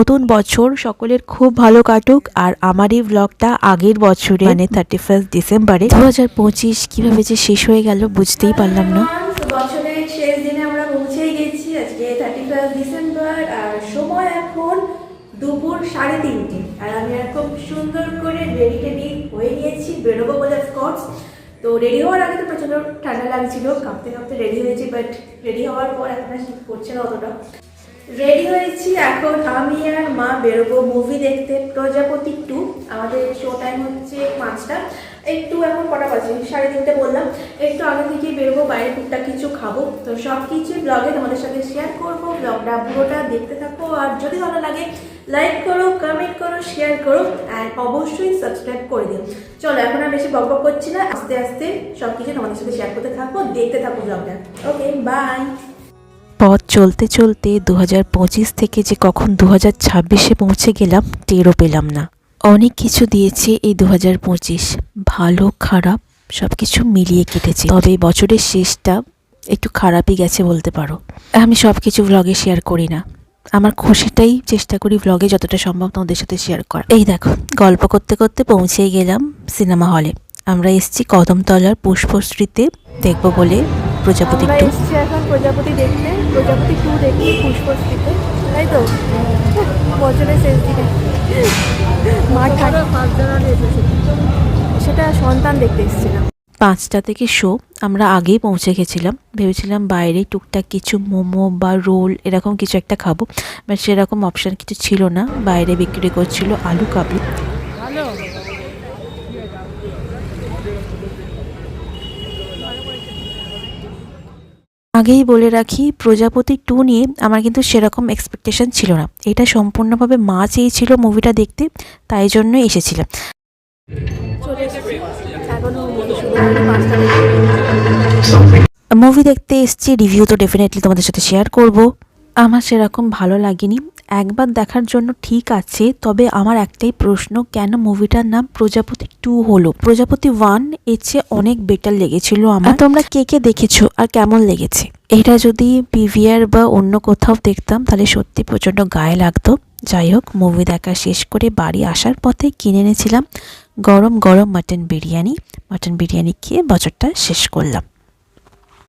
নতুন বছর সকলের খুব ভালো কাটুক। আর আমার এই ব্লগটা আগের বছরে মানে 31 ডিসেম্বরে 2025 কিভাবে যে শেষ হয়ে গেল বুঝতেই পারলাম না। বছরের শেষ দিনে আমরা পৌঁছেই গেছি। আজকে 31 ডিসেম্বর আর সময় এখন দুপুর 3:30। আর আমি এখন সুন্দর করে রেডি হয়ে নিয়েছি, বেরোবো বলে অফকোর্স। তো রেডি হওয়ার আগে তো প্রচন্ড ঠান্ডা লাগছিল, কাঁপতে কাঁপতে রেডি হয়েছি। বাট রেডি হওয়ার পর এখন আর শীত করছে না অতটা। রেডি হয়েছি, এখন আমি আর মা বেরোবো মুভি দেখতে, প্রজাপতি 2। আমাদের শো টাইম হচ্ছে 5টা। একটু এখন কটা বাজে, 3:30 বললাম। একটু আগে থেকে বেরোবো, বাইরে টুকটাক কিছু খাবো। তো সব কিছু ব্লগে তোমাদের সাথে শেয়ার করবো। ব্লগটা পুরোটা দেখতে থাকো, আর যদি ভালো লাগে লাইক করো, কমেন্ট করো, শেয়ার করো, আর অবশ্যই সাবস্ক্রাইব করে দিও। চলো এখন আর বেশি বকবক করছি না, আস্তে আস্তে সব কিছু তোমাদের সাথে শেয়ার করতে থাকবো, দেখতে থাকো ব্লগটা। ওকে, বাই। পথ চলতে চলতে 2025 থেকে যে কখন 2026-এ পৌঁছে গেলাম টেরও পেলাম না। অনেক কিছু দিয়েছে এই 2025, ভালো খারাপ সব কিছু মিলিয়ে কেটেছে। তবে এই বছরের শেষটা একটু খারাপই গেছে বলতে পারো। আমি সব কিছু ব্লগে শেয়ার করি না, আমার খুশিটাই চেষ্টা করি ব্লগে যতটা সম্ভব তোমাদের সাথে শেয়ার করা। এই দেখো, গল্প করতে করতে পৌঁছেই গেলাম সিনেমা হলে। আমরা এসেছি কদমতলার পুষ্পশ্রীতে দেখবো বলে প্রজাপতি 2। এখন প্রজাপতি দেখতে, প্রজাপতি 2 দেখতে পুষ্পশ্রীতে, তাই তো? বছরের শেষ দিনে মাঠ সেটা সন্তান দেখতে এসেছিলাম। 5টা থেকে শো, আমরা আগেই পৌঁছে গেছিলাম। ভেবেছিলাম বাইরে টুকটাক কিছু মোমো বা রোল এরকম কিছু একটা খাবো, বাট সেরকম অপশান কিছু ছিল না। বাইরে বিক্রি করছিল আলু কাবলি। আগেই বলে রাখি, প্রজাপতি 2 নিয়ে আমার কিন্তু সেরকম এক্সপেকটেশন ছিল না। এটা সম্পূর্ণভাবে মা চেয়েছিল মুভিটা দেখতে, তাই জন্য এসেছিলাম। মুভি দেখতে এসেছি, রিভিউ তো ডেফিনেটলি তোমাদের সাথে শেয়ার করব। আমার সেরকম ভালো লাগেনি, একবার দেখার জন্য ঠিক আছে। তবে আমার একটাই প্রশ্ন, কেন মুভিটার নাম প্রজাপতি 2 হলো? প্রজাপতি 1 এর চেয়ে অনেক বেটার লেগেছিল আমার। তোমরা কে কে দেখেছো আর কেমন লেগেছে? এটা যদি পিভিআর বা অন্য কোথাও দেখতাম তাহলে সত্যি প্রচণ্ড গায়ে লাগতো। যাই হোক, মুভি দেখা শেষ করে বাড়ি আসার পথে কিনে এনেছিলাম গরম গরম মাটন বিরিয়ানি। মাটন বিরিয়ানি খেয়ে বছরটা শেষ করলাম।